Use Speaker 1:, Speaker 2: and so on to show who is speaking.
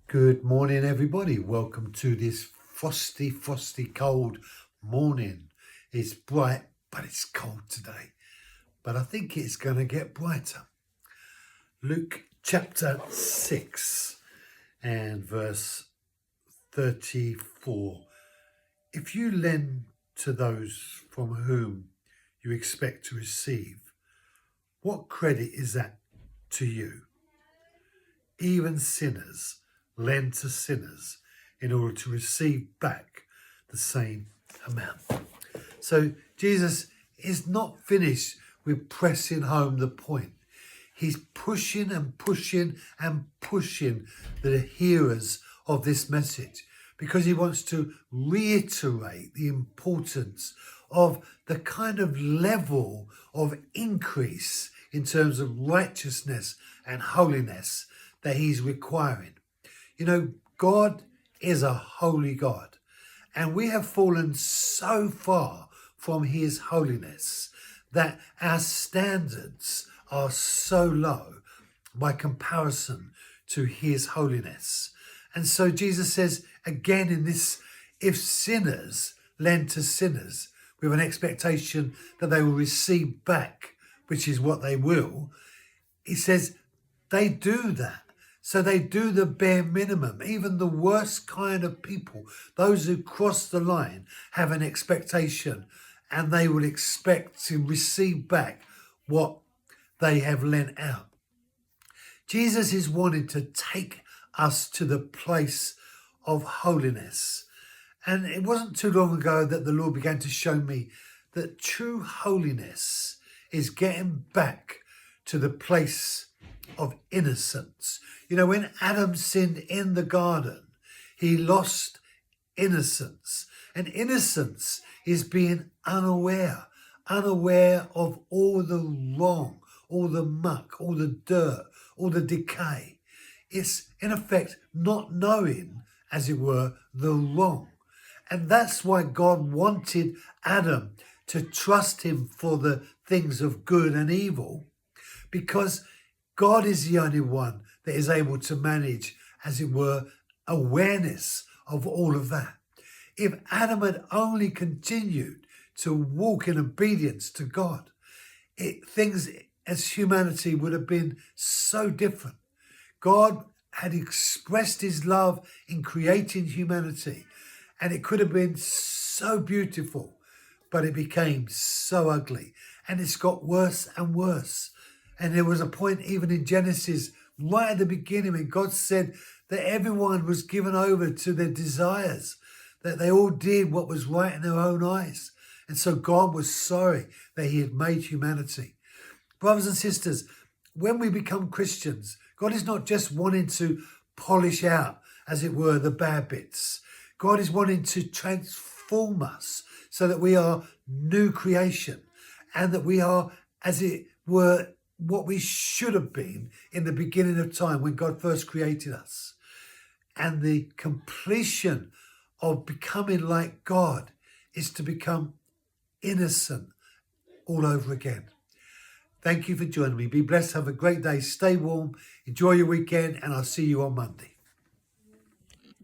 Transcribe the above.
Speaker 1: Good morning, everybody. Welcome to this frosty, cold morning. It's bright, but it's cold today. But I think it's going to get brighter. Luke chapter 6 and verse 34. If you lend to those from whom you expect to receive, what credit is that to you? Even sinners lend to sinners in order to receive back the same amount. So Jesus is not finished with pressing home the point. He's pushing and pushing and pushing the hearers of this message because he wants to reiterate the importance of the kind of level of increase in terms of righteousness and holiness that he's requiring. You know, God is a holy God, and we have fallen so far from his holiness that our standards are so low by comparison to his holiness. And so Jesus says again in this, if sinners lend to sinners with an expectation that they will receive back, which is what they will, he says they do that. So they do the bare minimum. Even the worst kind of people, those who cross the line, have an expectation and they will expect to receive back what they have lent out. Jesus is wanting to take us to the place of holiness. And it wasn't too long ago that the Lord began to show me that true holiness is getting back to the place of innocence. You know, when Adam sinned in the garden, he lost innocence. And innocence is being unaware of all the wrong, all the muck, all the dirt, all the decay. It's in effect not knowing, as it were, the wrong. And that's why God wanted Adam to trust him for the things of good and evil, because God is the only one that is able to manage, as it were, awareness of all of that. If Adam had only continued to walk in obedience to God, things as humanity would have been so different. God had expressed his love in creating humanity, and it could have been so beautiful, but it became so ugly, and it's got worse and worse. And there was a point even in Genesis, right at the beginning, when God said that everyone was given over to their desires, that they all did what was right in their own eyes. And so God was sorry that he had made humanity. Brothers and sisters, when we become Christians, God is not just wanting to polish out, as it were, the bad bits. God is wanting to transform us so that we are new creation and that we are, as it were, what we should have been in the beginning of time when God first created us. And the completion of becoming like God is to become innocent all over again. Thank you for joining me. Be blessed. Have a great day. Stay warm. Enjoy your weekend, and I'll see you on Monday.